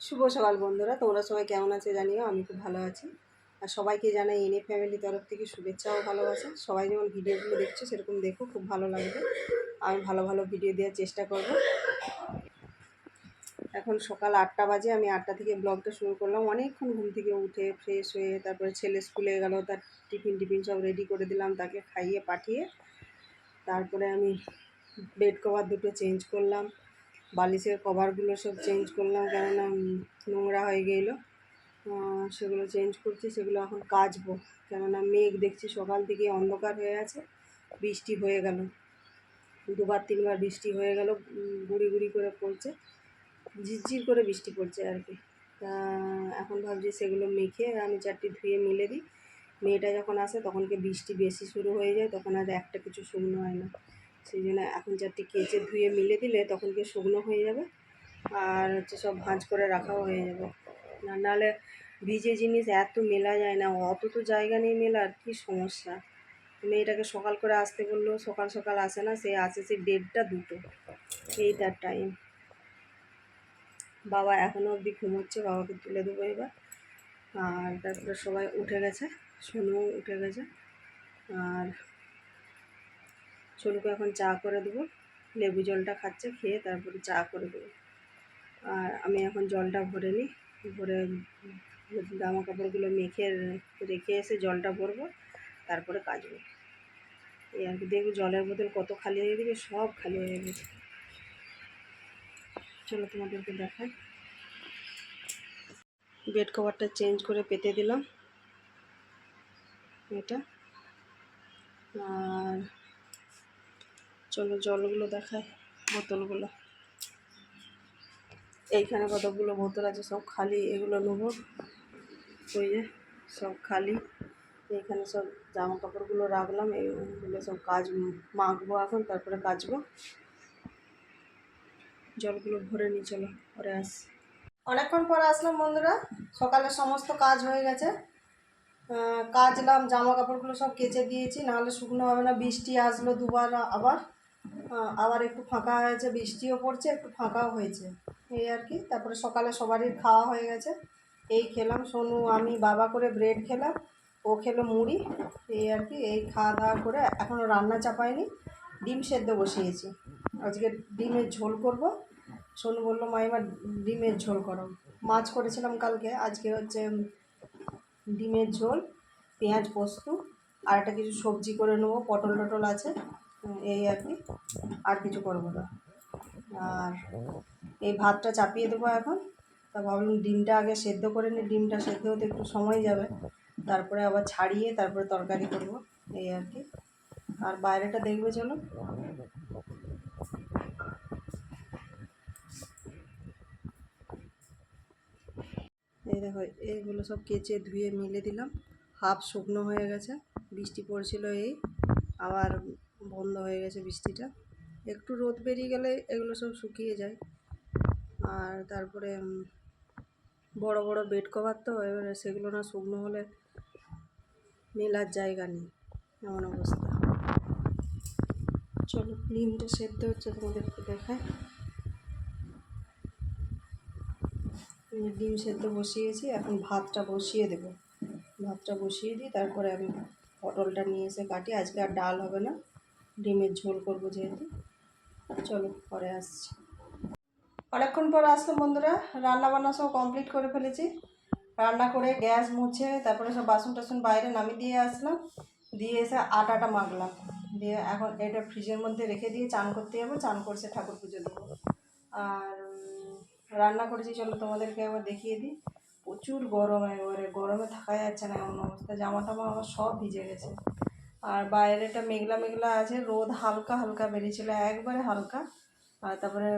শুভ সকাল বন্ধুরা, তোমরা সবাই কেমন আছে জানিও। আমি খুব ভালো আছি। আর সবাইকে জানাই এনএ ফ্যামিলি তরফ থেকে শুভেচ্ছা ও ভালোবাসা। সবাই যেমন ভিডিওগুলো দেখছো সেরকম দেখো, খুব ভালো লাগবে। আমি ভালো ভালো ভিডিও দেওয়ার চেষ্টা করব। এখন সকাল 8টা বাজে, আমি 8টা থেকে ব্লগটা শুরু করলাম। অনেকক্ষণ ঘুম থেকে উঠে ফ্রেশ হয়ে তারপরে ছেলে স্কুলে গেল, তার টিফিন সব রেডি করে দিলাম, তাকে খাইয়ে পাঠিয়ে তারপরে আমি বেড কভার দুটো চেঞ্জ করলাম, বালিশের কভারগুলো সব চেঞ্জ করলাম, কেননা নোংরা হয়ে গেল। সেগুলো চেঞ্জ করছি, সেগুলো এখন কাচবো। কেননা মেঘ দেখছি সকাল থেকে অন্ধকার হয়ে আছে, বৃষ্টি হয়ে গেল, দুবার তিনবার বৃষ্টি হয়ে গেল, গুড়ি গুড়ি করে পড়ছে, ঝিরঝির করে বৃষ্টি পড়ছে আর কি। তা এখন ভাবছি সেগুলো মেখে আমি চারটি ধুয়ে মিলে দিই। মেয়েটা যখন আসে তখনকে বৃষ্টি বেশি শুরু হয়ে যায়, তখন আর একটা কিছু শুকনো হয় না। সেই জন্য এখন চারটি কেচে ধুয়ে মিলে দিলে তখনকে শুকনো হয়ে যাবে, আর সব ভাঁজ করে রাখাও হয়ে যাবে। নাহলে ভিজে জিনিস এত মেলা যায় না, অত তো জায়গা নেই মেলার, কী সমস্যা। মেয়েটাকে সকাল করে আসতে বললেও সকাল সকাল আসে না, সে আসে সে 1:30 2টো, এই তার টাইম। বাবা এখনও অবধি ঘুমোচ্ছে, বাবাকে তুলে দেবো এবার। আর তারপরে সবাই উঠে গেছে, সোনুও উঠে গেছে। আর সোনুকে এখন চা করে দেবো, লেবু জলটা খাচ্ছে, খেয়ে তারপরে চা করে দেবো। আর আমি এখন জলটা ভরে নিই, ভরে জামা কাপড়গুলো মেখে রেখে এসে জলটা ভরবো, তারপরে কাচবো। এই আর কি। দেখবো জলের বোতল কত খালি হয়ে গেছে, সব খালি হয়ে গেছে। চলো তোমাদেরকে দেখাই। বেড কভারটা চেঞ্জ করে পেতে দিলাম এটা। আর চলো জলগুলো দেখাই, বোতলগুলো। এইখানে কতগুলো বোতল আছে, সব খালি, এগুলো নেবো। ওই যে সব খালি। এখানে সব জামা কাপড়গুলো রাখলাম, এইগুলো সব মাখবো এখন, তারপরে কাচবো। জলগুলো ভরে নিই, চলো পরে আসি। অনেকক্ষণ পরে আসলাম বন্ধুরা, সকালের সমস্ত কাজ হয়ে গেছে। কাচলাম, জামা কাপড়গুলো সব কেচে দিয়েছি, নাহলে শুকনো হবে না। বৃষ্টি আসলো দুবার, আবার একটু ফাঁকা হয়েছে, বৃষ্টিও পড়ছে, একটু ফাঁকাও হয়েছে, এই আর কি। তারপরে সকালে সবারই খাওয়া হয়ে গেছে, এই খেলাম। সোনু আমি বাবা করে ব্রেড খেলাম, ও খেলো মুড়ি, এই আর কি। এই খাওয়া দাওয়া করে এখনও রান্না চাপাইনি, ডিম সেদ্ধ বসিয়েছি। আজকে ডিমের ঝোল করব। সোনু বললো মাইমা ডিমের ঝোল করো। মাছ করেছিলাম কালকে, আজকে হচ্ছে ডিমের ঝোল, পেঁয়াজ পোস্ত, আর একটা কিছু সবজি করে নেবো, পটল টটল আছে, এই আর কি। আর কিছু করবো না। আর এই ভাতটা চাপিয়ে দেবো এখন। তা ভাবলাম ডিমটা আগে সেদ্ধ করে নিই, ডিমটা সেদ্ধ হতে একটু সময় যাবে, তারপরে আবার ছাড়িয়ে তারপরে তরকারি করব, এই আর কি। আর বাইরেটা দেখবে চলো। এই দেখো, এইগুলো সব কেচে ধুয়ে মিলে দিলাম, হাফ শুকনো হয়ে গেছে। বৃষ্টি পড়ছিল, এই আবার বন্ধ হয়ে গেছে বৃষ্টিটা। একটু রোদ বেরিয়ে গেলে এগুলো সব শুকিয়ে যায়। আর তারপরে বড় বড় বেড কভার, তো এবারে সেগুলো না শুকনো হলে মেলার জায়গা নেই, এমন অবস্থা। চলো ডিমটা সেদ্ধ হচ্ছে, তোমাদেরকে দেখায়। ডিম সেদ্ধ বসিয়েছি, এখন ভাতটা বসিয়ে দেবো। ভাতটা বসিয়ে দিই, তারপরে আমি পটলটা নিয়ে এসে কাটি। আজকে আর ডাল হবে না, ডিমের ঝোল করবো যেহেতু। চলো পরে আসছি। অনেকক্ষণ পর আসলাম বন্ধুরা, রান্না বান্না সব কমপ্লিট করে ফেলেছি। রান্না করে গ্যাস মুছে তারপরে সব বাসন টাসন বাইরে নামিয়ে দিয়ে আসলাম, দিয়ে এসে আটাটা মাখলাম, দিয়ে এখন এটা ফ্রিজের মধ্যে রেখে দিয়ে চান করতে যাবো। চান করছে ঠাকুর পুজো দেবো। আর রান্না করেছি, চলো তোমাদেরকে একবার দেখিয়ে দিই। প্রচুর গরম, একবারে গরমে থাকা যাচ্ছে না, এমন অবস্থা। জামা টামা আমার সব ভিজে গেছে। আর বাইরেটা মেঘলা মেঘলা আছে, রোদ হালকা হালকা বেরিয়েছিল, একবারে হালকা। আর তারপরে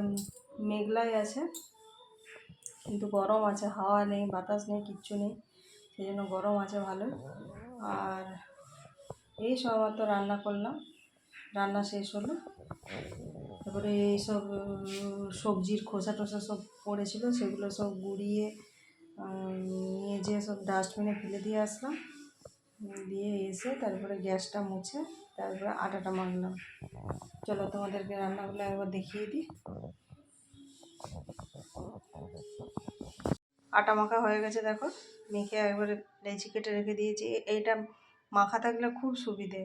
মেঘলাই আছে, কিন্তু গরম আছে, হাওয়া নেই, বাতাস নেই, কিচ্ছু নেই, সেই জন্য গরম আছে ভালো। আর এই সবেমাত্র রান্না করলাম, রান্না শেষ হলো। তারপরে এইসব সবজির খোসা টোসা সব পড়েছিল, সেগুলো সব গুঁড়িয়ে নিয়ে যেয়ে সব ডাস্টবিনে ফেলে দিয়ে আসলাম। দিয়ে এসে তারপরে গ্যাসটা মুছে তারপরে আটাটা মাখলাম। চলো তোমাদেরকে রান্নাগুলো একবার দেখিয়ে দিই। আটা মাখা হয়ে গেছে দেখো, মেখে একবারে লেচি কেটে রেখে দিয়েছি। এইটা মাখা থাকলে খুব সুবিধে,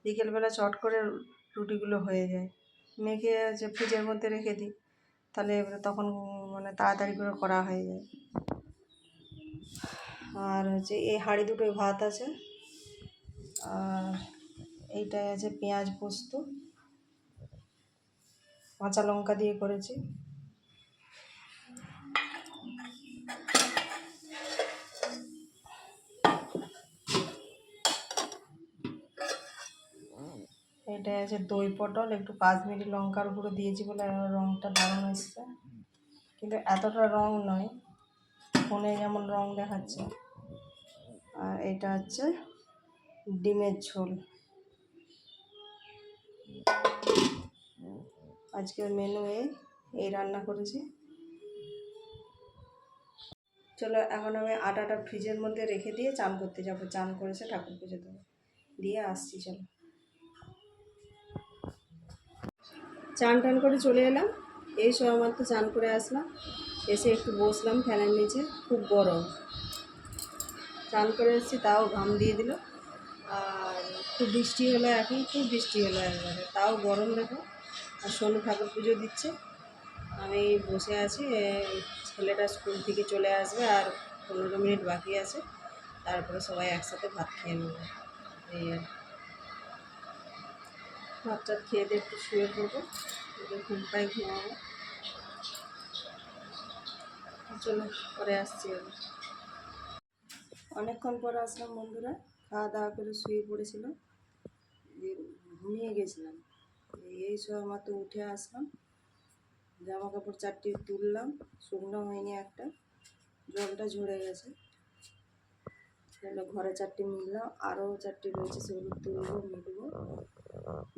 বিকেলবেলা চট করে রুটিগুলো হয়ে যায়। মেখে যে ফ্রিজের মধ্যে রেখে দিই, তাহলে এবারে তখন মানে তাড়াতাড়ি করে করা হয়ে যায়। আর হচ্ছে এই হাঁড়ি দুটোই ভাত আছে, আর এইটাই আছে পেঁয়াজ পোস্ত, কাঁচা লঙ্কা দিয়ে করেছি। এটাই আছে দই পটল, একটু কাশ্মীরি লঙ্কার গুঁড়ো দিয়েছি বলে রঙটা দারুণ এসছে, কিন্তু এতটা রং নয়, ফোনে যেমন রং দেখাচ্ছে। আর এটা হচ্ছে ডিমের ঝোল। আজকের মেনু এই রান্না করেছি। চলো এখন আমি আটাটা ফ্রিজের মধ্যে রেখে দিয়ে চান করতে যাবো, চান করেছে ঠাকুর পুজো দেবো, দিয়ে আসছি। চলো, চান টান করে চলে এলাম, এই সব আমার তো চান করে আসলাম, এসে একটু বসলাম ফ্যানের নিচে, খুব গরম। চান করে এসেছি তাও ঘাম দিয়ে দিল, আর খুব বৃষ্টি হলো, এখন খুব বৃষ্টি হলো একবারে, তাও গরম দেখো। আর সোনু ঠাকুর পুজো দিচ্ছে, আমি বসে আছি। ছেলেটা স্কুল থেকে চলে আসবে, আর 15 মিনিট বাকি আছে, তারপরে সবাই একসাথে ভাত খেয়ে নেব। এই আর ভাতটা খেয়ে দিয়ে একটু শুয়ে পড়বো, ঘুম পাই ঘুমাবো। চলো পরে আসছি আমি। অনেকক্ষণ পর আসলাম বন্ধুরা, খাওয়া দাওয়া করে শুয়ে পড়েছিলাম, দিয়ে ঘুমিয়ে গেছিলাম। এই সব মাত্র উঠে আসলাম, জামা কাপড় 4টি তুললাম, শুকনো হয়নি একটা, জলটা ঝরে গেছে। তাহলে ঘরে 4টি মিললাম, আরও 4টি রয়েছে, সেগুলো তুলবো, মিলবো,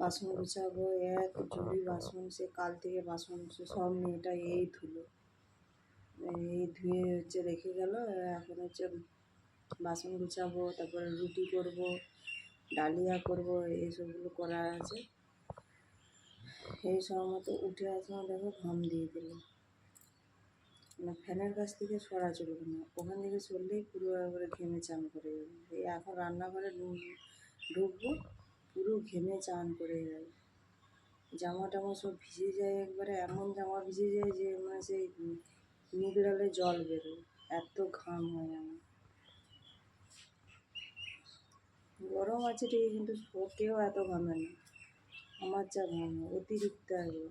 বাসন গুছাবো। এক ঝুড়ি বাসন, সে কাল থেকে বাসন সব মেয়েটা এই ধুলো, এই ধুয়ে হচ্ছে রেখে গেল। এখন হচ্ছে বাসন গুছাবো, তারপরে রুটি করব, ডালিয়া করব, এইসবগুলো করা আছে। এই সব মতো উঠে আসলাম, দেখো ঘাম দিয়ে দিল। মানে ফ্যানের কাছ থেকে সরা চলবে না, ওখান থেকে সরলেই পুরো একবারে ঘেমে চান করে যাবে। এই এখন রান্নাঘরে ঢুকবো, পুরো ঘেমে চান করে যাবে, জামা টামা সব ভিজে যায় একবারে, এমন জামা ভিজে যায় যে মানে সেই নিগড়ালে জল বেরোয়, এত ঘাম হয় আমার। গরম আছে ঠিকই, কিন্তু কেউ এত ঘামে না, আমার যা ঘামে অতিরিক্ত একবার।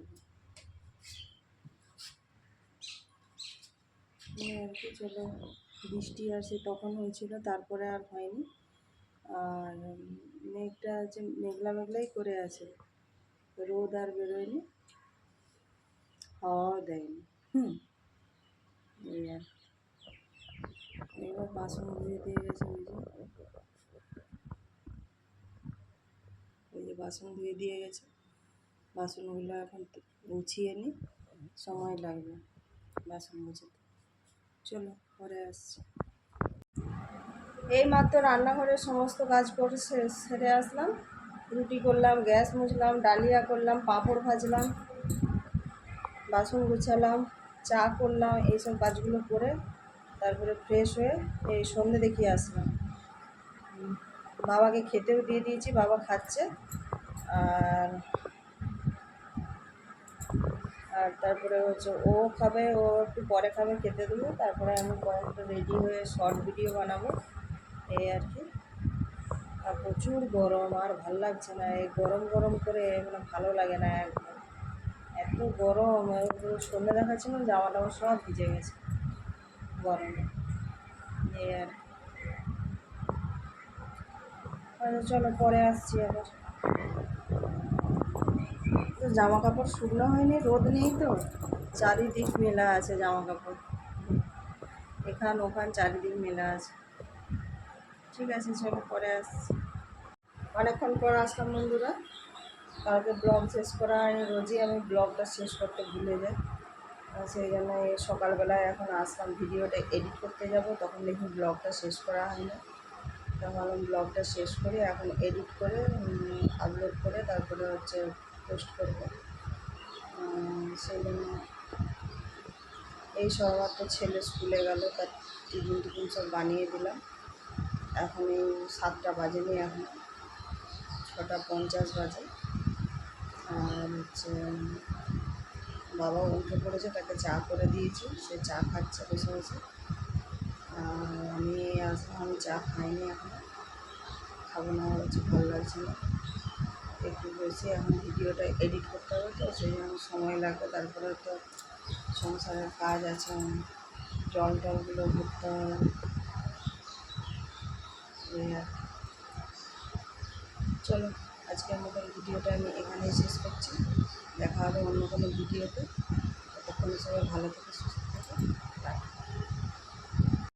আর কি, চলো, বৃষ্টি আসে তখন হয়েছিল, তারপরে আর হয়নি। আর মেঘটা আছে, মেঘলা মেঘলাই করে আছে, রোদ আর বেরোয়নি, হাওয়াও দেয়নি। এই আর এবার বাসন ধুয়ে দিয়ে গেছে, ওই যে বাসন ধুয়ে দিয়ে গেছে, বাসনগুলো এখন গুছিয়ে নিই, সময় লাগবে বাসন গুছাতে। চলো পরে আসছি। এই মাত্র রান্নাঘরের সমস্ত কাজ করে সেরে আসলাম, রুটি করলাম, গ্যাস মুছলাম, ডালিয়া করলাম, পাঁপড় ভাজলাম, বাসন গুছালাম, চা করলাম, এইসব কাজগুলো করে তারপরে ফ্রেশ হয়ে এই সন্ধে দেখিয়ে আসলাম। বাবাকে খেতেও দিয়ে দিয়েছি, বাবা খাচ্ছে। আর আর তারপরে হচ্ছে ও খাবে, ও একটু পরে খাবে, খেতে দেবো, তারপরে আমি কয়েকটা রেডি হয়ে শর্ট ভিডিও বানাবো, এই আর কি। আর প্রচুর গরম, আর ভাল লাগছে না, এই গরম গরম করে মানে ভালো লাগে না একদম, এত গরম। সন্ধ্যে দেখাচ্ছিল, জামা টামা সব ভিজে গেছে গরমে, এই আর। আচ্ছা চলো পরে আসছি আবার। তো জামা কাপড় শুকনো হয়নি, রোদ নেই তো, চারিদিক মেলা আছে জামা কাপড়, এখান ওখান চারিদিক মেলা আছে। ঠিক আছে চলো পরে আসছি। অনেকক্ষণ পর আসলাম বন্ধুরা, কালকে ব্লগ শেষ করা হয়নি, রোজই আমি ব্লগটা শেষ করতে ভুলে যাই, সেই জন্য এই সকালবেলায় এখন আসলাম, ভিডিওটা এডিট করতে যাব, তখন দেখি ব্লগটা শেষ করা হয়নি। তখন আমি ব্লগটা শেষ করে এখন এডিট করে আপলোড করে তারপরে হচ্ছে পোস্ট করব, সেই জন্য এই সব তো ছেলে স্কুলে গেল, তার টিফিন টিফিন সব বানিয়ে দিলাম। এখন এই 7টা বাজেনি, এখন 6টা 50 বাজে। আর হচ্ছে বাবা উঠে পড়েছে, তাকে চা করে দিয়েছি, সে চা খাচ্ছে বসে বসে। আর আমি চা খাইনি, এখন খাবো না, আমার হচ্ছে ভালো লাগছে না। একটু বেশি এখন ভিডিওটা এডিট করতে হবে, তো সেই জন্য সময় লাগবে। তারপরে তো সংসারের কাজ আছে, জল টলগুলো ভরতে হবে। এই আর কি। চলো, আজকের মতন ভিডিওটা আমি এখানেই শেষ করছি। দেখা হবে অন্য কোনো ভিডিওতে। ততক্ষণ সবাই ভালো থেকে সুস্থ